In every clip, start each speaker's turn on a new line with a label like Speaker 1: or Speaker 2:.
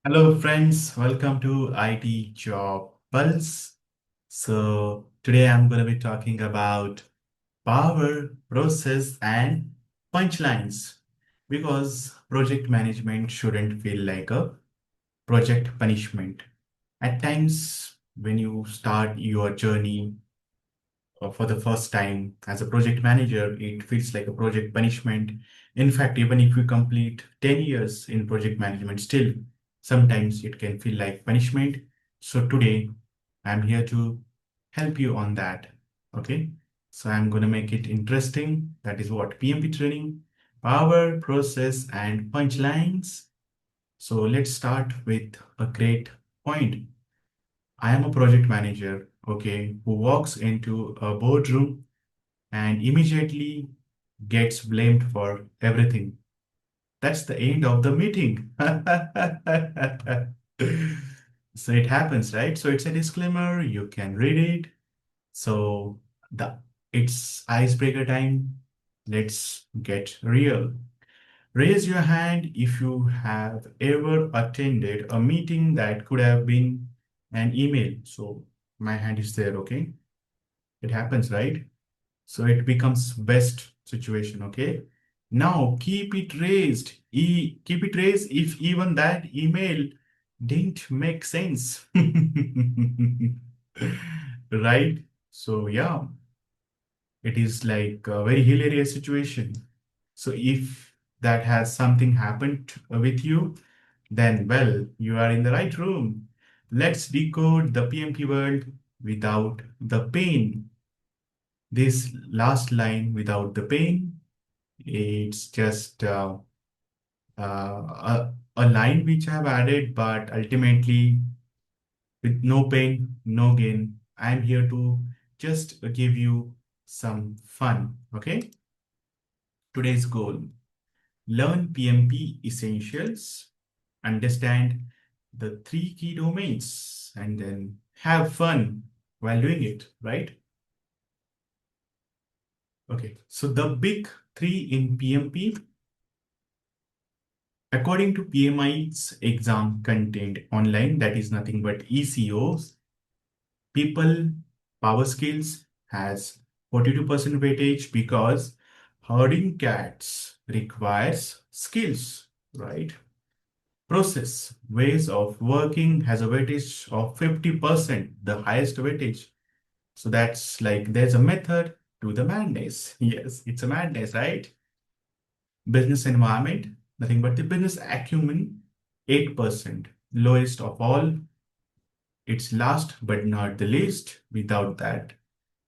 Speaker 1: Hello, friends. Welcome to IT Job Pulse. So, today I'm going to be talking about power, process, and punchlines because project management shouldn't feel like a project punishment. At times, when you start your journey for the first time as a project manager, it feels like a project punishment. In fact, even if you complete 10 years in project management, still sometimes it can feel like punishment. So today I'm here to help you on that. Okay. So I'm going to make it interesting. That is what PMP training, power, process, and punchlines. So let's start with a great point. I am a project manager, okay, who walks into a boardroom and immediately gets blamed for everything. That's the end of the meeting. So it happens, right? So it's a disclaimer. You can read it. So the it's icebreaker time. Let's get real. Raise your hand if you have ever attended a meeting that could have been an email. So my hand is there, okay? It happens, right? So it becomes best situation, okay? Now keep it raised. Keep it raised if even that email didn't make sense. Right? So yeah, it is like a very hilarious situation. So if that has something happened with you, then well, you are in the right room. Let's decode the PMP world without the pain. This last line without the pain, it's just a line which I've added, but ultimately with no pain, no gain. I'm here to just give you some fun. Okay. Today's goal: learn PMP essentials, understand the three key domains, and then have fun while doing it, right? Okay. So the big three in PMP. According to PMI's exam content online, that is nothing but ECOs, people power skills has 42% weightage because herding cats requires skills, right? Process ways of working has a weightage of 50%, the highest weightage. So that's like there's a method to the madness. Yes, it's a madness, right? Business environment, nothing but the business acumen, 8%, lowest of all. It's last but not the least. Without that,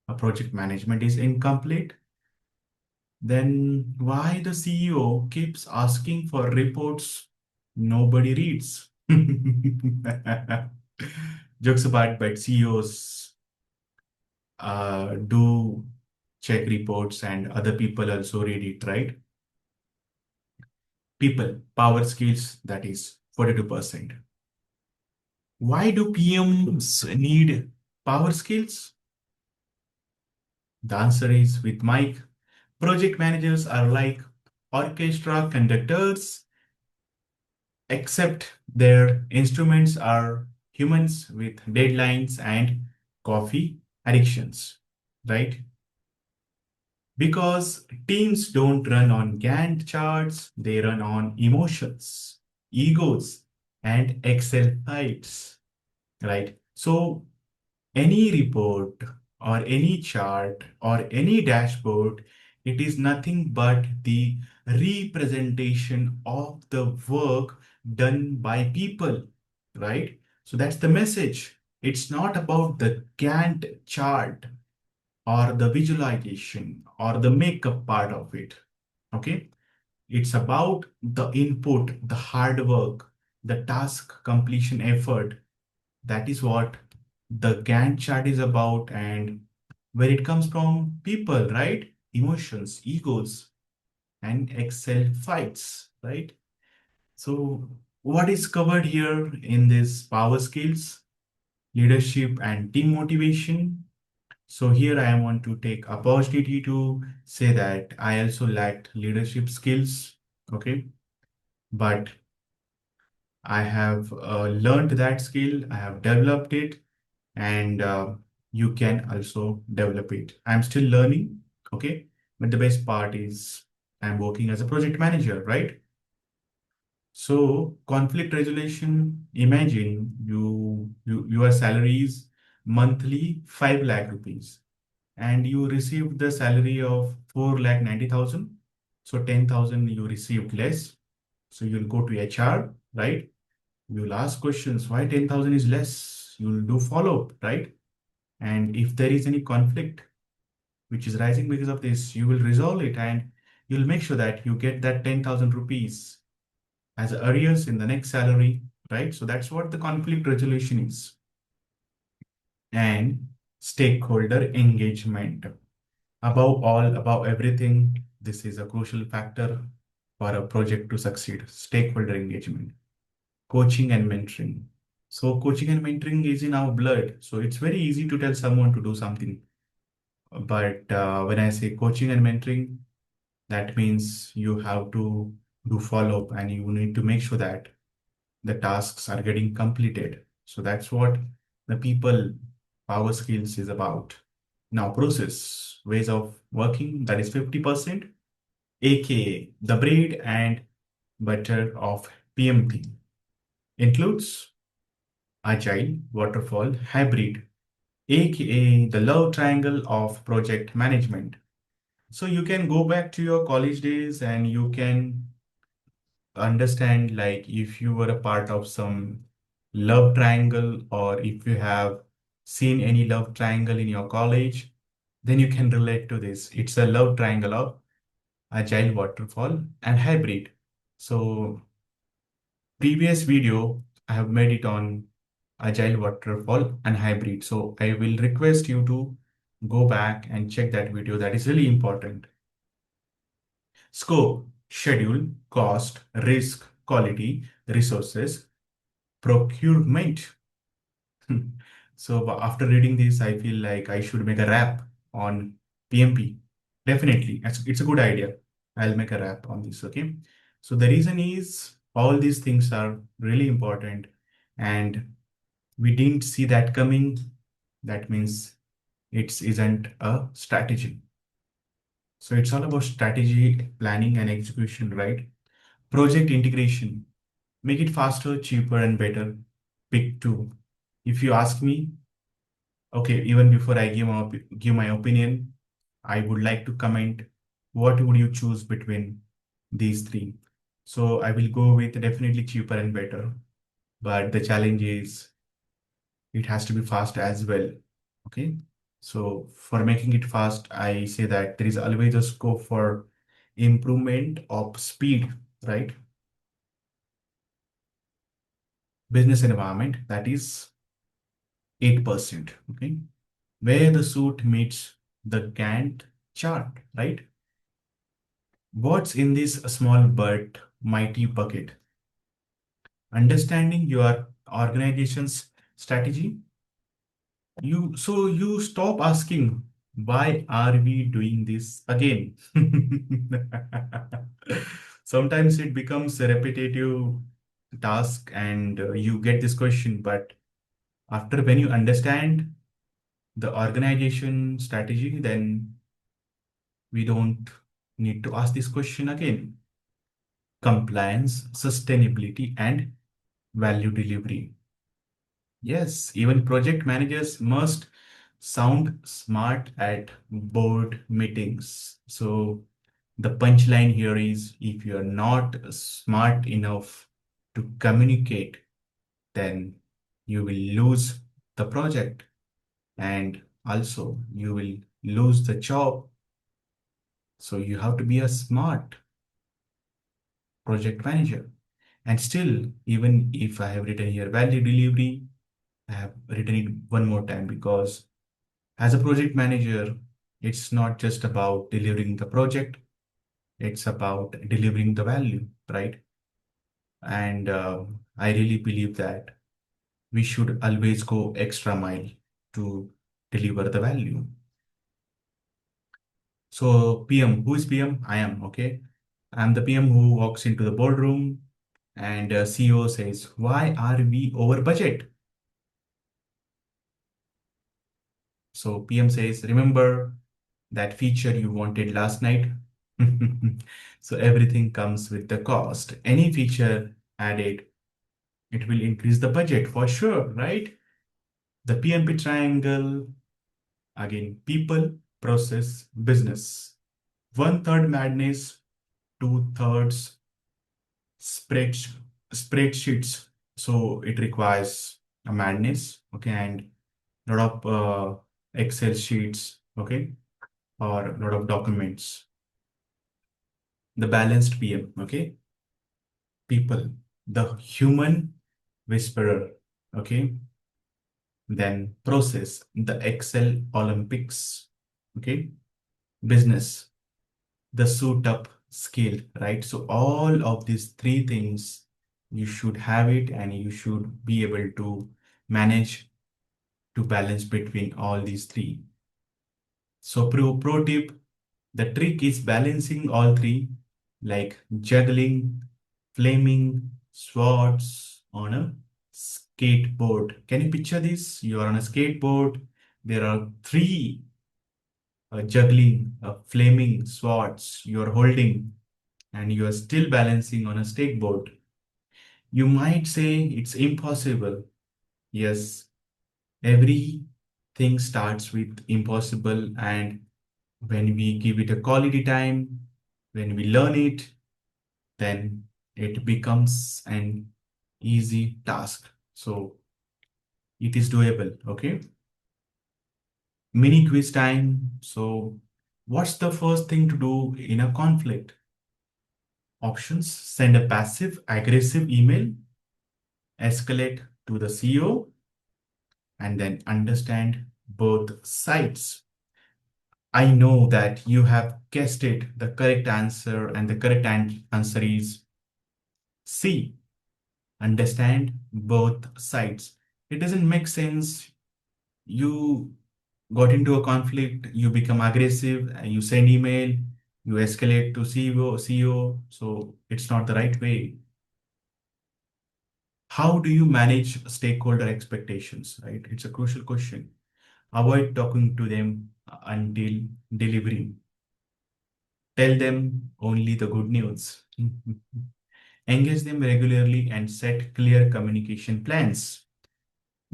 Speaker 1: a project management is incomplete. Then why the CEO keeps asking for reports nobody reads? Jokes apart, but CEOs do check reports and other people also read it, right? People, power skills, that is 42%. Why do PMs need power skills? The answer is with Mike. Project managers are like orchestra conductors, except their instruments are humans with deadlines and coffee addictions, right? Because teams don't run on Gantt charts, they run on emotions, egos, and Excel files, right? So any report or any chart or any dashboard, it is nothing but the representation of the work done by people, right? So that's the message. It's not about the Gantt chart or the visualization or the makeup part of it. Okay. It's about the input, the hard work, the task completion effort. That is what the Gantt chart is about, and where it comes from people, right? Emotions, egos, and Excel fights, right? So, what is covered here in this power skills, leadership, and team motivation? So here I want to take opportunity to say that I also lacked leadership skills, okay? But I have learned that skill, I have developed it, and you can also develop it. I'm still learning, okay? But the best part is I'm working as a project manager, right? So conflict resolution, imagine your salary is monthly 5 lakh rupees and you received the salary of 4 lakh 90,000. So 10,000 you received less. So you'll go to HR, right? You'll ask questions, why 10,000 is less? You'll do follow-up, right? And if there is any conflict which is rising because of this, you will resolve it and you'll make sure that you get that 10,000 rupees as arrears in the next salary, right? So that's what the conflict resolution is. And stakeholder engagement. Above all, above everything, this is a crucial factor for a project to succeed. Stakeholder engagement, coaching and mentoring. So coaching and mentoring is in our blood. So it's very easy to tell someone to do something. But when I say coaching and mentoring, that means you have to do follow up and you need to make sure that the tasks are getting completed. So that's what the people power skills is about. Now, process, ways of working, that is 50%, aka the bread and butter of PMP, includes Agile, Waterfall, Hybrid, aka the love triangle of project management. So you can go back to your college days and you can understand like if you were a part of some love triangle or if you have seen any love triangle in your college, then you can relate to this. It's a love triangle of agile, waterfall, and hybrid. So previous video I have made it on agile, waterfall, and hybrid. So I will request you to go back and check that video. That is really important. Scope, schedule, cost, risk, quality, resources, procurement. So after reading this, I feel like I should make a rap on PMP. Definitely, it's a good idea. I'll make a rap on this. Okay. So the reason is all these things are really important, and we didn't see that coming. That means it isn't a strategy. So it's all about strategy, planning, and execution, right? Project integration. Make it faster, cheaper, and better. Pick two. If you ask me, okay, even before I give my opinion, I would like to comment what would you choose between these three. So I will go with definitely cheaper and better. But the challenge is it has to be fast as well. Okay. So for making it fast, I say that there is always a scope for improvement of speed, right? Business environment, that is 8%. Okay. Where the suit meets the Gantt chart, right? What's in this small but mighty bucket? Understanding your organization's strategy. You stop asking why are we doing this again? Sometimes it becomes a repetitive task and you get this question, but after when you understand the organization strategy, then we don't need to ask this question again. Compliance, sustainability, and value delivery. Yes, even project managers must sound smart at board meetings. So the punchline here is if you're not smart enough to communicate, then you will lose the project and also you will lose the job. So you have to be a smart project manager. And still, even if I have written here value delivery, I have written it one more time because as a project manager, it's not just about delivering the project, it's about delivering the value, right? And I really believe that we should always go extra mile to deliver the value. So, PM, who is PM? I am, okay? I'm the PM who walks into the boardroom, And CEO says, why are we over budget? So PM says, remember that feature you wanted last night? So everything comes with the cost. Any feature added, it will increase the budget for sure, right? The PMP triangle, again, people, process, business. One third madness, two thirds spread, spreadsheets. So it requires a madness, okay, and a lot of Excel sheets, okay, or a lot of documents. The balanced PM, okay, people, the human whisperer, okay, then process, the Excel Olympics, okay, business, the suit up skill, right? So all of these three things, you should have it and you should be able to manage to balance between all these three. So pro tip, the trick is balancing all three, like juggling, flaming swords on a skateboard. Can you picture this? You are on a skateboard. There are three juggling flaming swords you're holding, and you are still balancing on a skateboard. You might say it's impossible. Yes, everything starts with impossible, and when we give it a quality time, when we learn it, then it becomes an easy task. So it is doable. Okay. Mini quiz time. So what's the first thing to do in a conflict? Options: send a passive aggressive email, escalate to the CEO, and then understand both sides. I know that you have guessed it. The correct answer, and the correct answer is C. Understand both sides. It doesn't make sense. You got into a conflict, you become aggressive, and you send email, you escalate to CEO. So it's not the right way. How do you manage stakeholder expectations, right? It's a crucial question. Avoid talking to them until delivery. Tell them only the good news. Engage them regularly and set clear communication plans.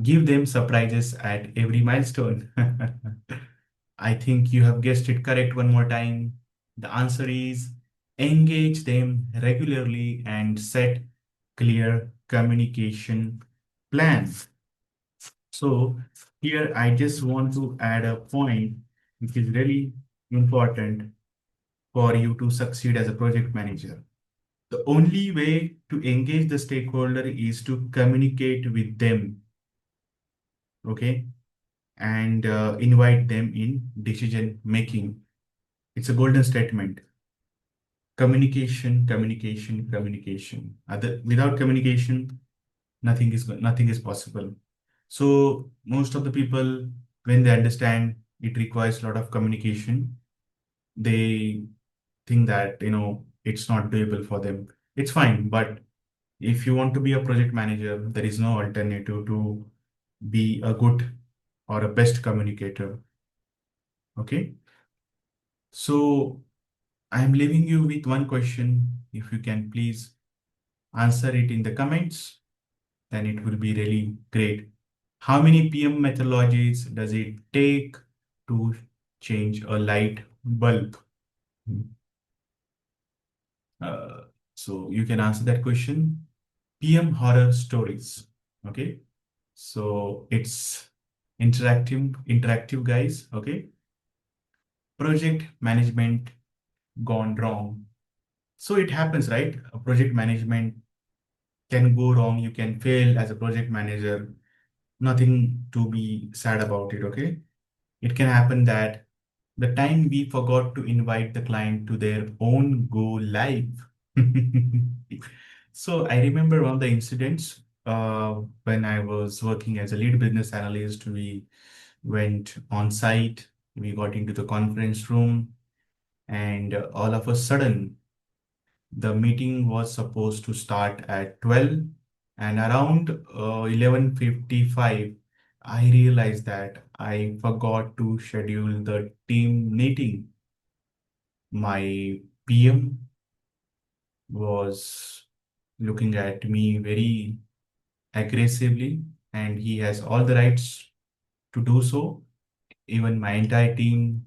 Speaker 1: Give them surprises at every milestone. I think you have guessed it correct one more time. The answer is engage them regularly and set clear communication plans. So here I just want to add a point which is very important for you to succeed as a project manager. The only way to engage the stakeholder is to communicate with them, okay, and invite them in decision making. It's a golden statement. Communication, communication, communication. Without communication, nothing is possible. So most of the people, when they understand it requires a lot of communication, they think that it's not doable for them. It's fine, but if you want to be a project manager, there is no alternative to be a good or a best communicator. Okay. So I'm leaving you with one question. If you can please answer it in the comments, then it will be really great. How many PM methodologies does it take to change a light bulb? Uh, so you can answer that question. PM horror stories. Okay. So it's interactive guys. Okay. Project management gone wrong. So it happens, right? A project management can go wrong. You can fail as a project manager. Nothing to be sad about it. Okay. It can happen that the time we forgot to invite the client to their own go live. So I remember one of the incidents when I was working as a lead business analyst. We went on site, we got into the conference room, and all of a sudden, The meeting was supposed to start at 12, and around 11:55, I realized that I forgot to schedule the team meeting. My PM was looking at me very aggressively, and he has all the rights to do so. Even my entire team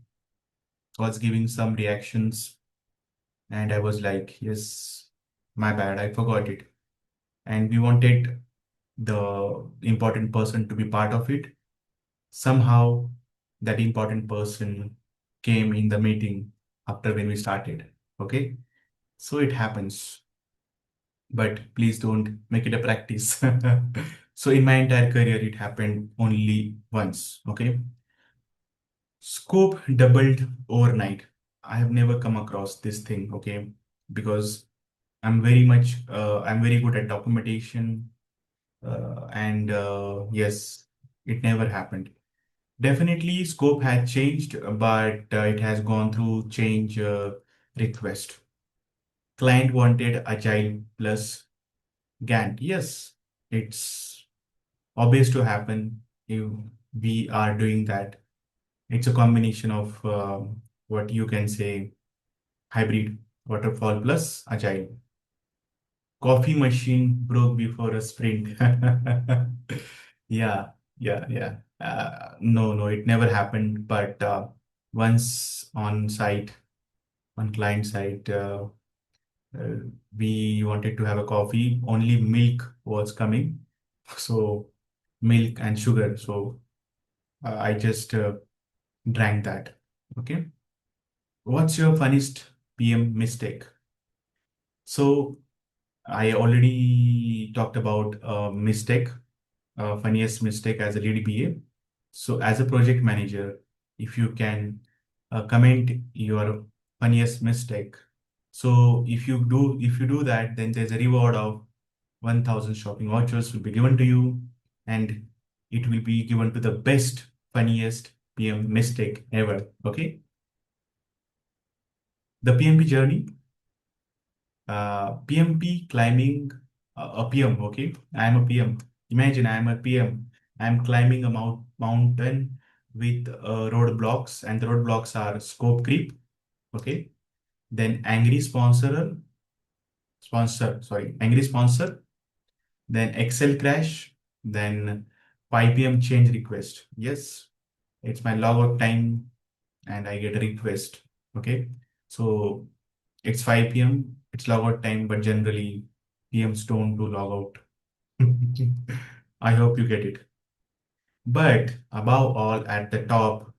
Speaker 1: was giving some reactions, and I was like, yes, my bad, I forgot it. And we wanted the important person to be part of it. Somehow, that important person came in the meeting after when we started. Okay, so it happens, but please don't make it a practice. So, in my entire career, it happened only once. Okay, scope doubled overnight. I have never come across this thing. Okay, because I'm very good at documentation, and yes, it never happened. Definitely, scope had changed, but it has gone through change request. Client wanted Agile plus Gantt. Yes, it's obvious to happen if we are doing that. It's a combination of what you can say hybrid waterfall plus Agile. Coffee machine broke before a sprint. Yeah, yeah. No, no, it never happened. But once on site, on client side, uh, we wanted to have a coffee. Only milk was coming, so milk and sugar. So I just drank that. Okay. What's your funniest PM mistake? So I already talked about mistake, funniest mistake as a lead BA. So as a project manager, if you can comment your funniest mistake. So if you do that, then there's a reward of 1,000 shopping vouchers will be given to you, and it will be given to the best, funniest PM mistake ever. Okay, the PMP journey, PMP climbing a PM. Okay, I am a PM. Imagine I am a PM. I am climbing a mountain with roadblocks, and the roadblocks are scope creep. Okay, then angry sponsor, then Excel crash, then 5 p.m. change request. Yes, it's my logout time, and I get a request. Okay, so it's 5 p.m. It's logout time, but generally PMs don't do logout. I hope you get it. But above all, at the top,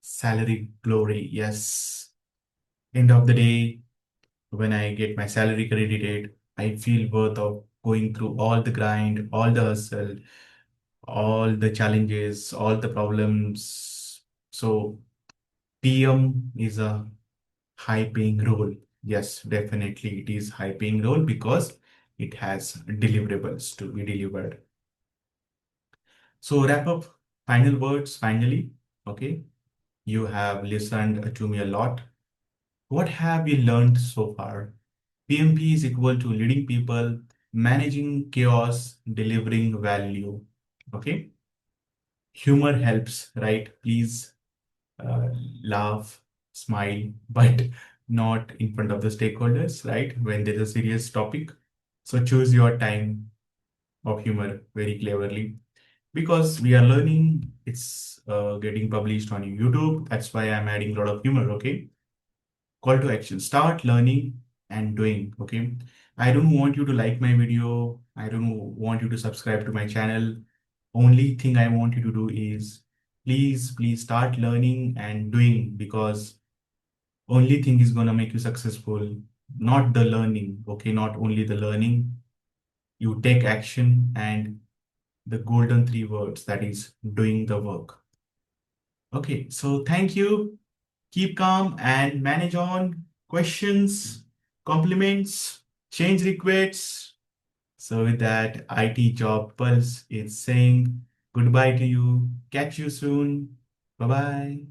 Speaker 1: salary glory. Yes. End of the day, when I get my salary credited, I feel worth of going through all the grind, all the hustle, all the challenges, all the problems. So PM is a high paying role. Yes, definitely it is high paying role because it has deliverables to be delivered. So wrap up, final words finally. Okay, you have listened to me a lot. What have you learned so far? PMP is equal to leading people, managing chaos, delivering value. Okay, humor helps, right? Please uh, laugh, smile, but not in front of the stakeholders, right? When there's a serious topic. So choose your time of humor very cleverly because we are learning. It's getting published on YouTube. That's why I'm adding a lot of humor. Okay. Call to action. Start learning and doing. Okay. I don't want you to like my video. I don't want you to subscribe to my channel. Only thing I want you to do is please start learning and doing because only thing is gonna make you successful, not the learning. Okay, not only the learning. You take action and the golden three words that is doing the work. Okay, so thank you. Keep calm and manage on questions, compliments, change requests. So with that, IT Job Pulse is saying goodbye to you. Catch you soon. Bye bye.